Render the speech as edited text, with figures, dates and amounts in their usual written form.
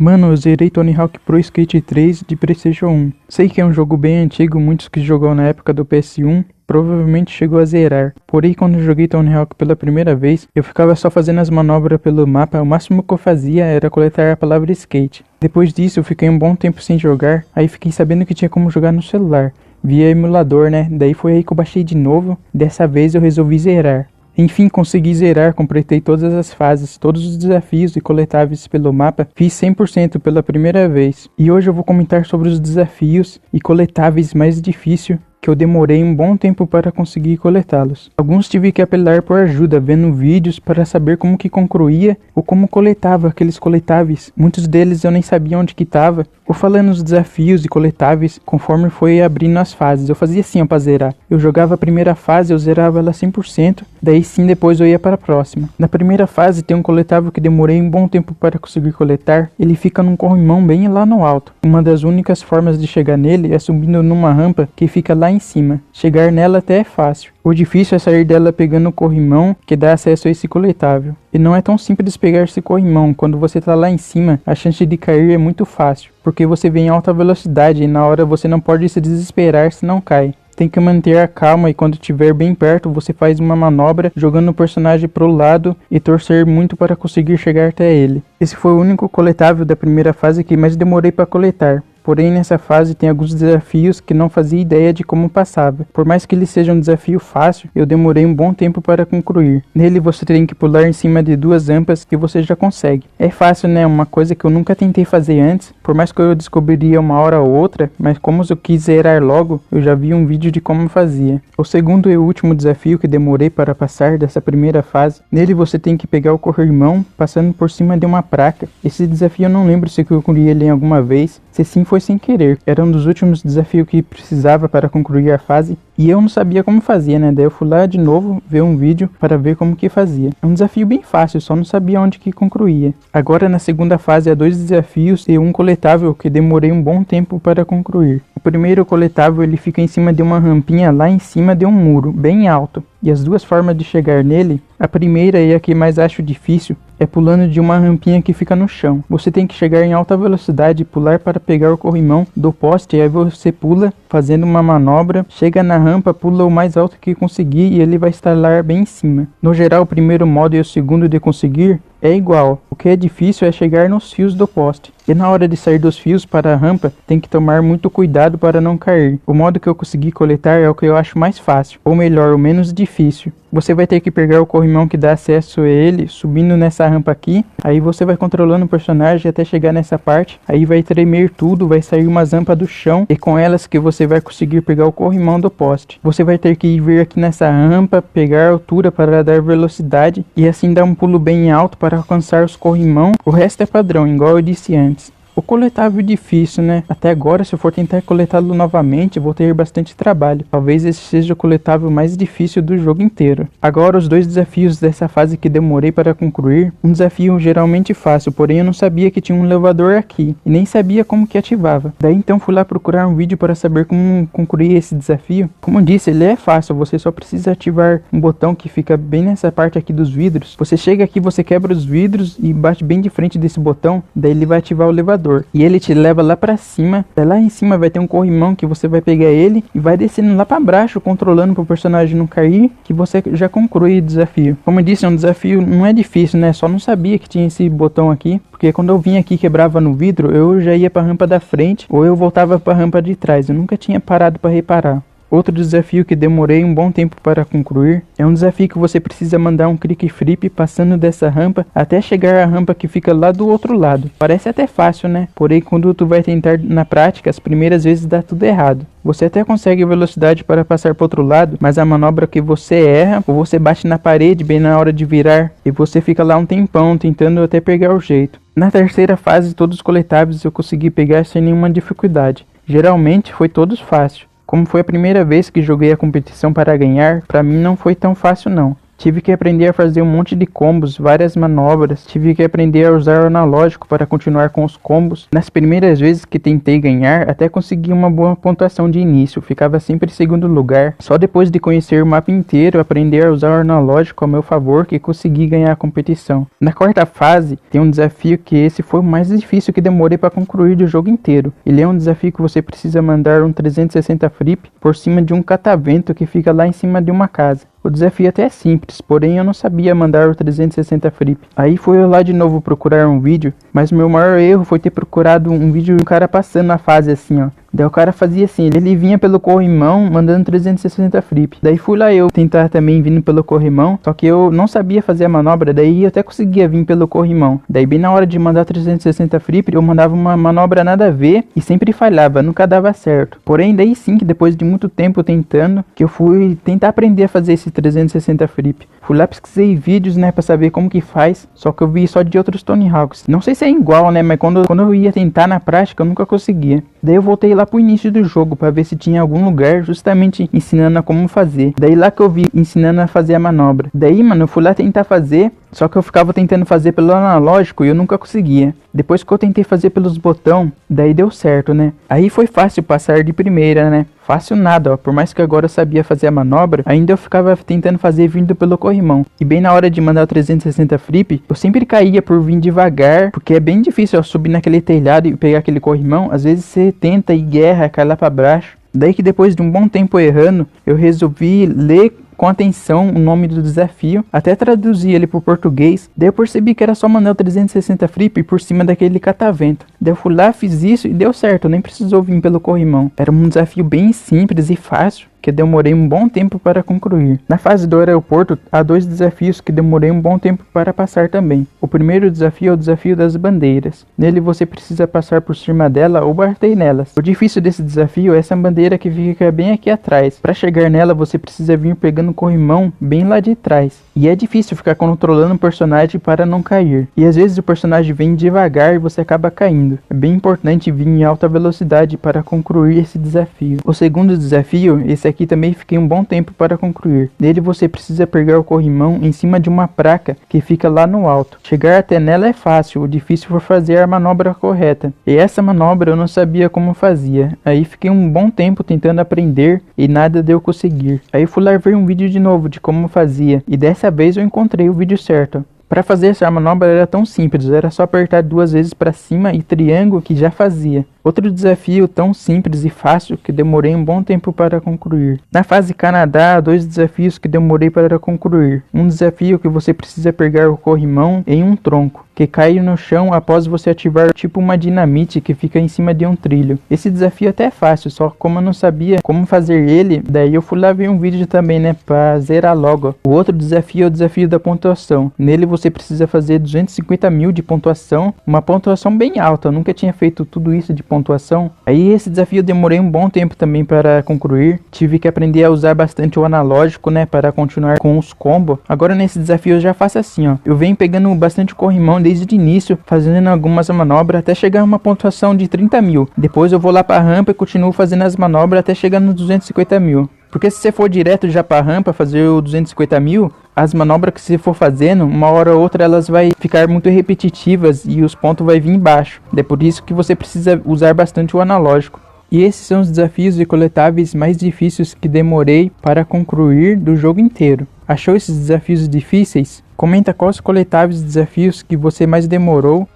Mano, eu zerei Tony Hawk Pro Skate 3 de PlayStation 1. Sei que é um jogo bem antigo, muitos que jogam na época do PS1 provavelmente chegou a zerar. Porém, quando eu joguei Tony Hawk pela primeira vez, eu ficava só fazendo as manobras pelo mapa, o máximo que eu fazia era coletar a palavra skate. Depois disso, eu fiquei um bom tempo sem jogar, aí fiquei sabendo que tinha como jogar no celular. Via emulador, né? Daí foi aí que eu baixei de novo, dessa vez eu resolvi zerar. Enfim, consegui zerar, completei todas as fases, todos os desafios e coletáveis pelo mapa, fiz 100% pela primeira vez. E hoje eu vou comentar sobre os desafios e coletáveis mais difíceis que eu demorei um bom tempo para conseguir coletá-los. Alguns tive que apelar por ajuda, vendo vídeos para saber como que concluía ou como coletava aqueles coletáveis. Muitos deles eu nem sabia onde que estava. Vou falando os desafios e coletáveis conforme foi abrindo as fases. Eu fazia assim para zerar. Eu jogava a primeira fase, eu zerava ela 100%, daí sim depois eu ia para a próxima. Na primeira fase tem um coletável que demorei um bom tempo para conseguir coletar. Ele fica num corrimão bem lá no alto. Uma das únicas formas de chegar nele é subindo numa rampa que fica lá em cima. Chegar nela até é fácil. O difícil é sair dela pegando o corrimão que dá acesso a esse coletável. E não é tão simples pegar esse corrimão. Quando você tá lá em cima, a chance de cair é muito fácil, porque você vem em alta velocidade e na hora você não pode se desesperar se não cai. Tem que manter a calma e quando estiver bem perto você faz uma manobra jogando o personagem pro lado e torcer muito para conseguir chegar até ele. Esse foi o único coletável da primeira fase que mais demorei para coletar. Porém, nessa fase tem alguns desafios que não fazia ideia de como passava. Por mais que ele seja um desafio fácil, eu demorei um bom tempo para concluir. Nele você tem que pular em cima de duas rampas que você já consegue. É fácil, né? Uma coisa que eu nunca tentei fazer antes. Por mais que eu descobriria uma hora ou outra, mas como eu quis zerar logo, eu já vi um vídeo de como fazia. O segundo e último desafio que demorei para passar dessa primeira fase, nele você tem que pegar o corrimão passando por cima de uma placa. Esse desafio eu não lembro se eu concluí ele em alguma vez. Se sim, foi sem querer. Era um dos últimos desafios que precisava para concluir a fase e eu não sabia como fazia, né? Daí eu fui lá de novo ver um vídeo para ver como que fazia. É um desafio bem fácil, só não sabia onde que concluía. Agora na segunda fase há dois desafios e um coletável que demorei um bom tempo para concluir. O primeiro coletável ele fica em cima de uma rampinha lá em cima de um muro, bem alto. E as duas formas de chegar nele, a primeira e a que mais acho difícil, é pulando de uma rampinha que fica no chão. Você tem que chegar em alta velocidade e pular para pegar o corrimão do poste, e aí você pula fazendo uma manobra, chega na rampa, pula o mais alto que conseguir e ele vai estar lá bem em cima. No geral, o primeiro modo e o segundo de conseguir é igual. O que é difícil é chegar nos fios do poste. E na hora de sair dos fios para a rampa, tem que tomar muito cuidado para não cair. O modo que eu consegui coletar é o que eu acho mais fácil, ou melhor, o menos difícil. Você vai ter que pegar o corrimão que dá acesso a ele, subindo nessa rampa aqui. Aí você vai controlando o personagem até chegar nessa parte. Aí vai tremer tudo, vai sair umas rampas do chão. E com elas que você vai conseguir pegar o corrimão do poste. Você vai ter que vir aqui nessa rampa, pegar a altura para dar velocidade. E assim dar um pulo bem alto para alcançar os corrimão. O resto é padrão, igual eu disse antes. O coletável difícil, né? Até agora, se eu for tentar coletá-lo novamente, vou ter bastante trabalho. Talvez esse seja o coletável mais difícil do jogo inteiro. Agora, os dois desafios dessa fase que demorei para concluir. Um desafio geralmente fácil, porém eu não sabia que tinha um elevador aqui. E nem sabia como que ativava. Daí então fui lá procurar um vídeo para saber como concluir esse desafio. Como eu disse, ele é fácil. Você só precisa ativar um botão que fica bem nessa parte aqui dos vidros. Você chega aqui, você quebra os vidros e bate bem de frente desse botão. Daí ele vai ativar o elevador. E ele te leva lá pra cima. Lá em cima vai ter um corrimão que você vai pegar ele e vai descendo lá pra baixo, controlando pro personagem não cair, que você já conclui o desafio. Como eu disse, é um desafio, não é difícil, né? Só não sabia que tinha esse botão aqui, porque quando eu vinha aqui e quebrava no vidro, eu já ia pra rampa da frente ou eu voltava pra rampa de trás. Eu nunca tinha parado pra reparar. Outro desafio que demorei um bom tempo para concluir é um desafio que você precisa mandar um click flip passando dessa rampa até chegar à rampa que fica lá do outro lado. Parece até fácil, né? Porém, quando tu vai tentar na prática, as primeiras vezes dá tudo errado. Você até consegue velocidade para passar para outro lado, mas a manobra que você erra, ou você bate na parede bem na hora de virar, e você fica lá um tempão tentando até pegar o jeito. Na terceira fase, todos os coletáveis eu consegui pegar sem nenhuma dificuldade. Geralmente foi todos fáceis. Como foi a primeira vez que joguei a competição para ganhar, pra mim não foi tão fácil não. Tive que aprender a fazer um monte de combos, várias manobras. Tive que aprender a usar o analógico para continuar com os combos. Nas primeiras vezes que tentei ganhar, até consegui uma boa pontuação de início. Ficava sempre em segundo lugar. Só depois de conhecer o mapa inteiro, aprender a usar o analógico ao meu favor, que consegui ganhar a competição. Na quarta fase, tem um desafio que esse foi o mais difícil que demorei para concluir do jogo inteiro. Ele é um desafio que você precisa mandar um 360 flip por cima de um catavento que fica lá em cima de uma casa. O desafio até é simples, porém eu não sabia mandar o 360 flip. Aí fui eu lá de novo procurar um vídeo, mas meu maior erro foi ter procurado um vídeo de um cara passando a fase assim, ó. Daí o cara fazia assim, ele vinha pelo corrimão mandando 360 flip. Daí fui lá eu tentar também vindo pelo corrimão, só que eu não sabia fazer a manobra, daí eu até conseguia vir pelo corrimão. Daí bem na hora de mandar 360 flip, eu mandava uma manobra nada a ver e sempre falhava, nunca dava certo. Porém daí sim que depois de muito tempo tentando, que eu fui tentar aprender a fazer esse 360 flip. Fui lá, pesquisei vídeos, né, pra saber como que faz, só que eu vi só de outros Tony Hawks. Não sei se é igual, né, mas quando eu ia tentar na prática, eu nunca conseguia. Daí eu voltei lá pro início do jogo pra ver se tinha algum lugar justamente ensinando a como fazer. Daí lá que eu vi ensinando a fazer a manobra. Daí, mano, eu fui lá tentar fazer, só que eu ficava tentando fazer pelo analógico e eu nunca conseguia. Depois que eu tentei fazer pelos botão, daí deu certo, né? Aí foi fácil passar de primeira, né? Fácil nada, ó. Por mais que agora eu sabia fazer a manobra, ainda eu ficava tentando fazer vindo pelo corrimão. E bem na hora de mandar o 360 flip, eu sempre caía por vir devagar, porque é bem difícil, ó, subir naquele telhado e pegar aquele corrimão. Às vezes você tenta e guerra, cai lá pra baixo. Daí que depois de um bom tempo errando, eu resolvi ler com atenção o nome do desafio, até traduzir ele para o português. Daí eu percebi que era só mandar o 360 flip por cima daquele catavento. Daí eu fui lá, fiz isso e deu certo, nem precisou vir pelo corrimão. Era um desafio bem simples e fácil, que demorei um bom tempo para concluir. Na fase do aeroporto, há dois desafios que demorei um bom tempo para passar também. O primeiro desafio é o desafio das bandeiras. Nele você precisa passar por cima dela ou bater nelas. O difícil desse desafio é essa bandeira que fica bem aqui atrás. Para chegar nela você precisa vir pegando o corrimão bem lá de trás. E é difícil ficar controlando o personagem para não cair. E às vezes o personagem vem devagar e você acaba caindo. É bem importante vir em alta velocidade para concluir esse desafio. O segundo desafio, esse aqui também fiquei um bom tempo para concluir. Nele você precisa pegar o corrimão em cima de uma placa que fica lá no alto. Chegar até nela é fácil, o difícil foi fazer a manobra correta. E essa manobra eu não sabia como fazia. Aí fiquei um bom tempo tentando aprender e nada deu conseguir. Aí fui lá ver um vídeo de novo de como fazia. E dessa vez eu encontrei o vídeo certo. Para fazer essa manobra era tão simples, era só apertar 2 vezes para cima e triângulo que já fazia. Outro desafio tão simples e fácil que demorei um bom tempo para concluir. Na fase Canadá, há 2 desafios que demorei para concluir. Um desafio que você precisa pegar o corrimão em um tronco, que cai no chão após você ativar tipo uma dinamite que fica em cima de um trilho. Esse desafio até é fácil, só como eu não sabia como fazer ele, daí eu fui lá ver um vídeo também, né, para zerar logo. O outro desafio é o desafio da pontuação. Nele você precisa fazer 250 mil de pontuação, uma pontuação bem alta, eu nunca tinha feito tudo isso de pontuação. Aí esse desafio eu demorei um bom tempo também para concluir. Tive que aprender a usar bastante o analógico, né, para continuar com os combos. Agora nesse desafio eu já faço assim, ó. Eu venho pegando bastante corrimão desde o início, fazendo algumas manobras até chegar a uma pontuação de 30 mil. Depois eu vou lá para a rampa e continuo fazendo as manobras até chegar nos 250 mil. Porque se você for direto já para a rampa fazer o 250 mil, as manobras que você for fazendo, uma hora ou outra elas vai ficar muito repetitivas e os pontos vai vir embaixo. É por isso que você precisa usar bastante o analógico. E esses são os desafios e coletáveis mais difíceis que demorei para concluir do jogo inteiro. Achou esses desafios difíceis? Comenta quais coletáveis e desafios que você mais demorou